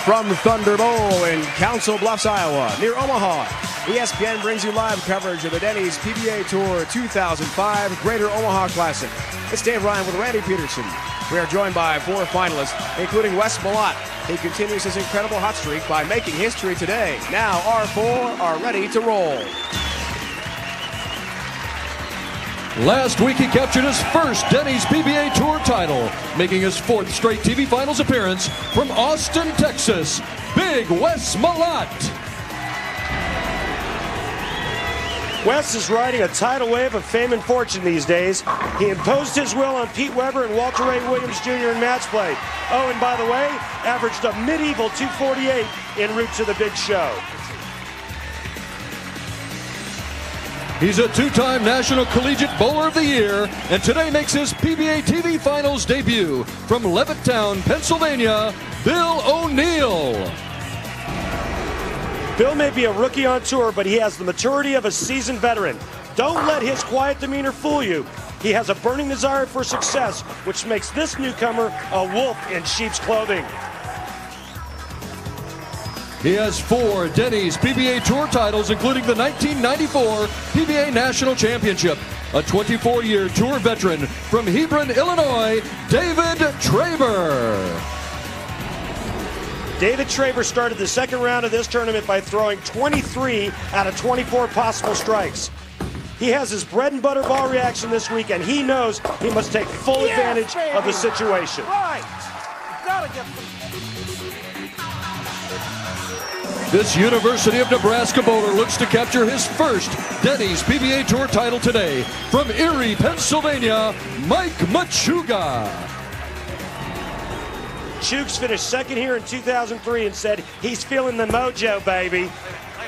From Thunder Bowl in Council Bluffs, Iowa, near Omaha, ESPN brings you live coverage of the Denny's PBA Tour 2005 Greater Omaha Classic. It's Dave Ryan with Randy Peterson. We are joined by 4 finalists, including Wes Malott. He continues his incredible hot streak by making history today. Now our 4 are ready to roll. Last week he captured his first Denny's PBA Tour title, making his 4th straight TV Finals appearance from Austin, Texas, Big Wes Malott. Wes is riding a tidal wave of fame and fortune these days. He imposed his will on Pete Weber and Walter Ray Williams Jr. in match play. Oh, and by the way, averaged a medieval 248 en route to the big show. He's a 2-time National Collegiate Bowler of the Year, and today makes his PBA TV Finals debut from Levittown, Pennsylvania, Bill O'Neill. Bill may be a rookie on tour, but he has the maturity of a seasoned veteran. Don't let his quiet demeanor fool you. He has a burning desire for success, which makes this newcomer a wolf in sheep's clothing. He has 4 Denny's PBA Tour titles, including the 1994 PBA National Championship. A 24-year tour veteran from Hebron, Illinois, David Traber. David Traber started the second round of this tournament by throwing 23 out of 24 possible strikes. He has his bread and butter ball reaction this week, and he knows he must take full advantage of the situation. Right. Gotta get This University of Nebraska bowler looks to capture his first Denny's PBA Tour title today. From Erie, Pennsylvania, Mike Machuga. Chooks finished second here in 2003 and said he's feeling the mojo, baby.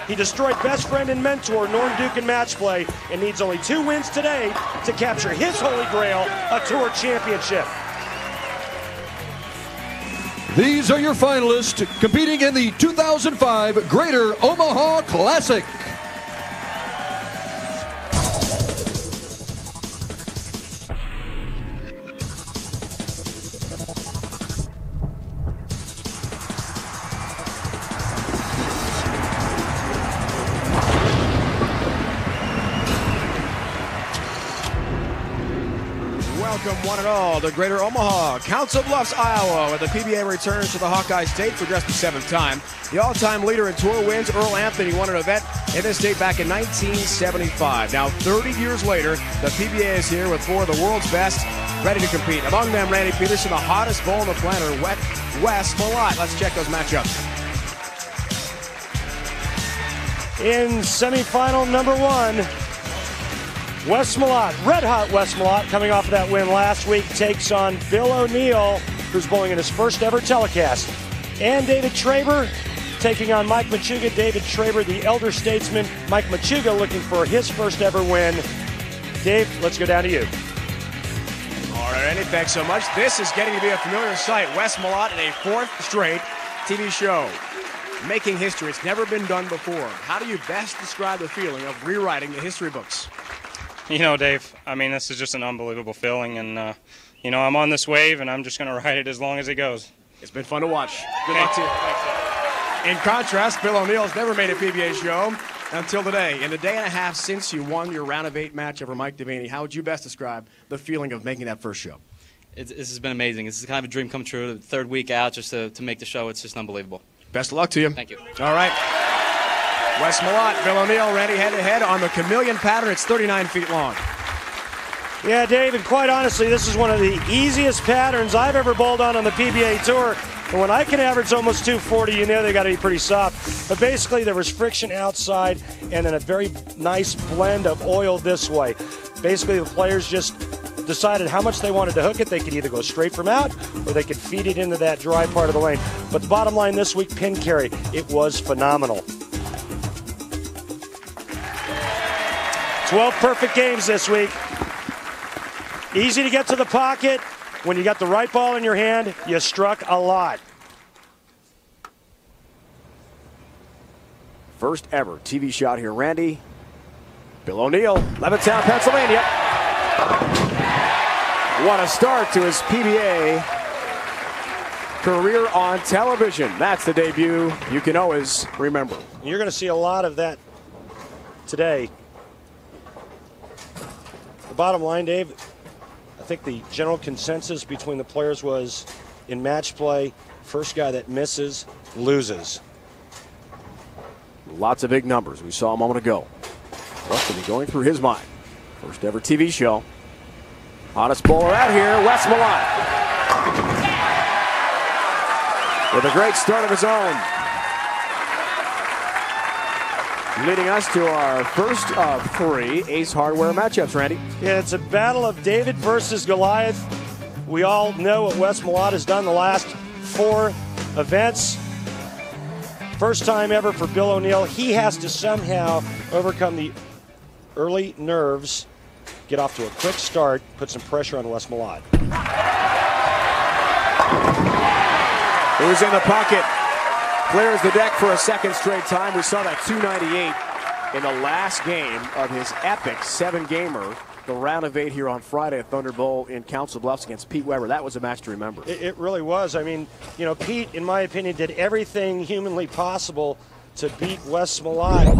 He destroyed best friend and mentor Norm Duke in match play and needs only 2 wins today to capture his holy grail, a tour championship. These are your finalists competing in the 2005 Greater Omaha Classic. Welcome one and all to Greater Omaha, Council Bluffs, Iowa, where the PBA returns to the Hawkeye State for just the 7th time. The all-time leader in tour wins, Earl Anthony, won an event in this state back in 1975. Now, 30 years later, the PBA is here with 4 of the world's best ready to compete. Among them, Randy Peterson, the hottest bull on the planet, Wes Malott. Let's check those matchups. In semifinal number 1, Wes Malott, red-hot Wes Malott, coming off of that win last week, takes on Bill O'Neill, who's bowling in his first ever telecast. And David Traber taking on Mike Machuga. David Traber, the elder statesman. Mike Machuga looking for his first ever win. Dave, let's go down to you. All right, Randy, thanks so much. This is getting to be a familiar sight. Wes Malott in a 4th straight TV show. Making history. It's never been done before. How do you best describe the feeling of rewriting the history books? You know, Dave, I mean, this is just an unbelievable feeling, and, you know, I'm on this wave, and I'm just going to ride it as long as it goes. It's been fun to watch. Good luck to you. In contrast, Bill O'Neill's never made a PBA show until today. In the day and a half since you won your round of 8 match over Mike Devaney, how would you best describe the feeling of making that first show? This has been amazing. This is kind of a dream come true. The 3rd week out just to make the show, it's just unbelievable. Best of luck to you. Thank you. All right. Wes Malott, Bill O'Neill, Randy head-to-head on the chameleon pattern. It's 39 feet long. Yeah, David, quite honestly, this is one of the easiest patterns I've ever bowled on the PBA Tour. And when I can average almost 240, you know they got to be pretty soft. But basically, there was friction outside and then a very nice blend of oil this way. Basically, the players just decided how much they wanted to hook it. They could either go straight from out or they could feed it into that dry part of the lane. But the bottom line this week, pin carry, it was phenomenal. 12 perfect games this week. Easy to get to the pocket. When you got the right ball in your hand, you struck a lot. First ever TV shot here, Randy. Bill O'Neill, Levittown, Pennsylvania. What a start to his PBA career on television. That's the debut you can always remember. You're going to see a lot of that today. The bottom line, Dave, I think the general consensus between the players was in match play, first guy that misses loses. Lots of big numbers we saw a moment ago. What's going to be going through his mind? First ever TV show. Hottest bowler out here, Wes Malott. With a great start of his own. Leading us to our first of 3 Ace Hardware matchups, Randy. Yeah, it's a battle of David versus Goliath. We all know what Wes Malott has done the last 4 events. First time ever for Bill O'Neill. He has to somehow overcome the early nerves, get off to a quick start, put some pressure on Wes Malott. Who's in the pocket? Clears the deck for a second straight time. We saw that 298 in the last game of his epic 7-gamer, the round of 8 here on Friday at Thunder Bowl in Council Bluffs against Pete Weber. That was a match to remember. It really was. I mean, you know, Pete, in my opinion, did everything humanly possible to beat Wes Malott. You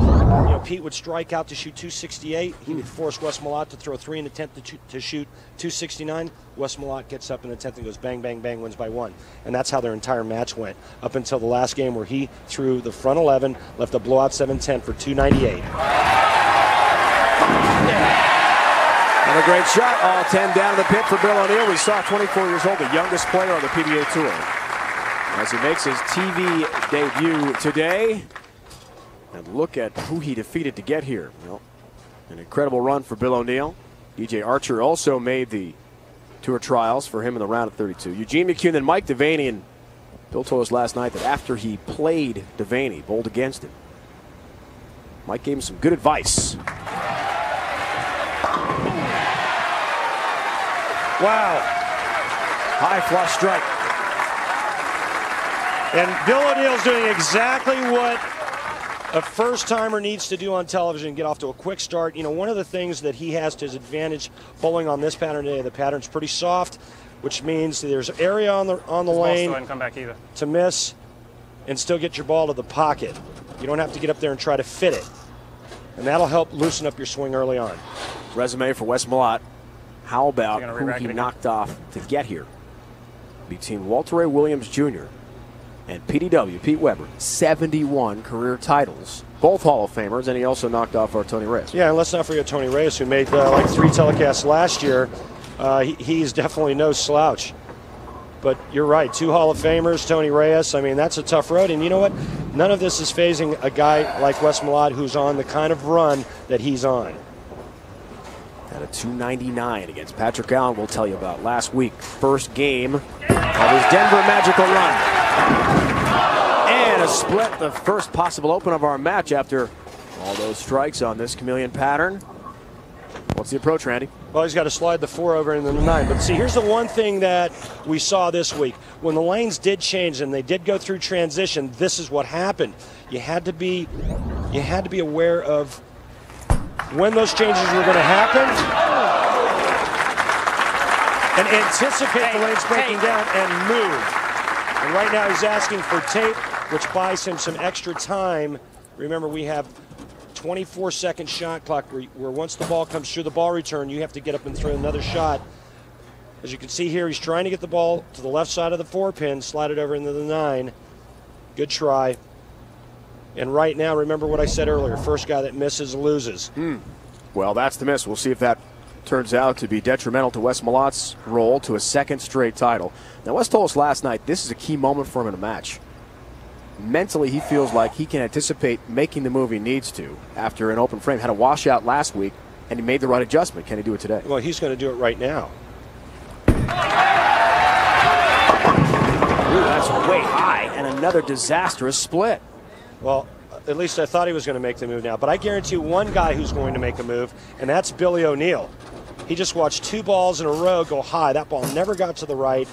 know, Pete would strike out to shoot 268. He would force Wes Malott to throw 3 in the 10th to shoot 269. Wes Malott gets up in the 10th and goes bang, bang, bang, wins by 1. And that's how their entire match went up until the last game where he threw the front 11, left a blowout 7-10 for 298. And a great shot, all 10 down to the pit for Bill O'Neill. We saw 24 years old, the youngest player on the PBA Tour. As he makes his TV debut today. And look at who he defeated to get here. Well, an incredible run for Bill O'Neill. DJ Archer also made the tour trials for him in the round of 32. Eugene McCune and Mike Devaney. And Bill told us last night that after he played Devaney, bowled against him, Mike gave him some good advice. Wow. High flush strike. And Bill O'Neill's doing exactly what a first-timer needs to do on television, get off to a quick start. You know, one of the things that he has to his advantage bowling on this pattern today, the pattern's pretty soft, which means there's area on the lane come back either. to miss and still get your ball to the pocket. You don't have to get up there and try to fit it. And that'll help loosen up your swing early on. Resume for Wes Malott. How about who he knocked off to get here? Between Walter Ray Williams Jr. and PDW, Pete Weber, 71 career titles. Both Hall of Famers, and he also knocked off our Tony Reyes. Yeah, and let's not forget Tony Reyes, who made like 3 telecasts last year. He's definitely no slouch. But you're right, 2 Hall of Famers, Tony Reyes. I mean, that's a tough road. And you know what? None of this is phasing a guy like Wes Malott, who's on the kind of run that he's on. Had a 299 against Patrick Allen, we'll tell you about last week. First game of his Denver Magical run. And a split, the first possible open of our match after all those strikes on this chameleon pattern. What's the approach, Randy? Well, he's got to slide the 4 over into the 9. But see, here's the one thing that we saw this week. When the lanes did change and they did go through transition, this is what happened. You had to be aware of when those changes were going to happen and anticipate the lanes breaking down and move. And right now he's asking for tape, which buys him some extra time. Remember, we have 24-second shot clock where once the ball comes through the ball return, you have to get up and throw another shot. As you can see here, he's trying to get the ball to the left side of the 4-pin, slide it over into the 9. Good try. And right now, remember what I said earlier, first guy that misses loses. Well, that's the miss. We'll see if that turns out to be detrimental to Wes Malott's role to a second straight title. Now, Wes told us last night this is a key moment for him in a match. Mentally, he feels like he can anticipate making the move he needs to after an open frame. Had a washout last week, and he made the right adjustment. Can he do it today? Well, he's going to do it right now. Ooh, that's way high, and another disastrous split. Well, at least I thought he was going to make the move now. But I guarantee you one guy who's going to make a move, and that's Billy O'Neill. He just watched 2 balls in a row go high. That ball never got to the right.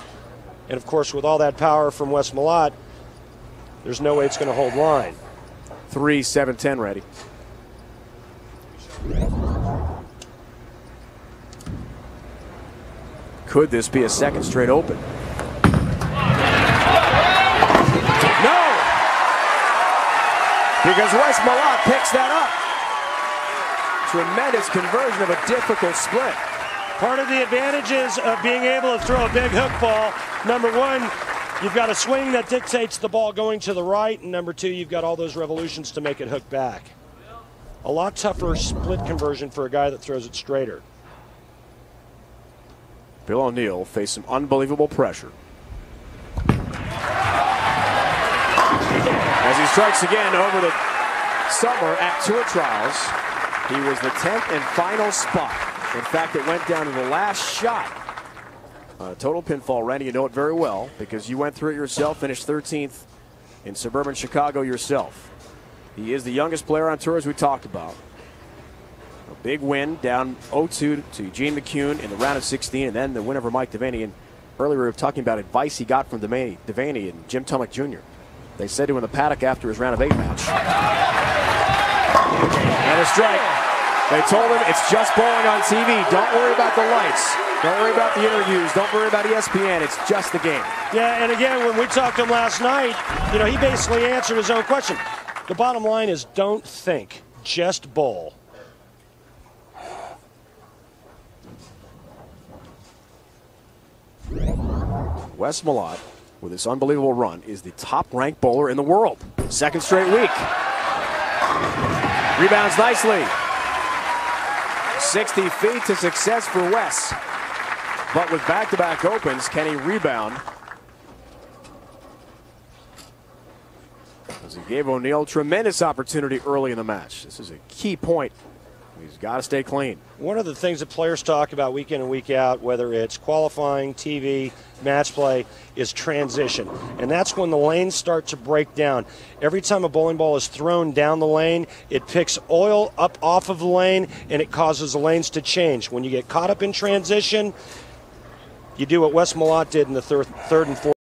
And, of course, with all that power from Wes Malott, there's no way it's going to hold line. 3, 7, 10 ready. Could this be a second straight open? because Wes Malott picks that up. Tremendous conversion of a difficult split. Part of the advantages of being able to throw a big hook ball, number one, you've got a swing that dictates the ball going to the right, and number two, you've got all those revolutions to make it hook back. A lot tougher split conversion for a guy that throws it straighter. Bill O'Neill faced some unbelievable pressure. As he strikes again over the summer at Tour Trials, he was the 10th and final spot. In fact, it went down to the last shot. Total pinfall, Randy, you know it very well because you went through it yourself, finished 13th in suburban Chicago yourself. He is the youngest player on tour, as we talked about. A big win, down 0-2 to Gene McCune in the round of 16, and then the win over Mike Devaney. And earlier we were talking about advice he got from Devaney and Jim Tomac Jr. They said to him in the paddock after his round of 8 match. And a strike. They told him it's just bowling on TV. Don't worry about the lights. Don't worry about the interviews. Don't worry about ESPN. It's just the game. Yeah, and again, when we talked to him last night, you know, he basically answered his own question. The bottom line is don't think, just bowl. Wes Malott, with this unbelievable run, is the top-ranked bowler in the world. Second straight week. Rebounds nicely. 60 feet to success for Wes. But with back-to-back opens, can he rebound? As he gave O'Neill tremendous opportunity early in the match. This is a key point. He's got to stay clean. One of the things that players talk about week in and week out, whether it's qualifying, TV, match play, is transition. And that's when the lanes start to break down. Every time a bowling ball is thrown down the lane, it picks oil up off of the lane, and it causes the lanes to change. When you get caught up in transition, you do what Wes Malott did in the third and fourth.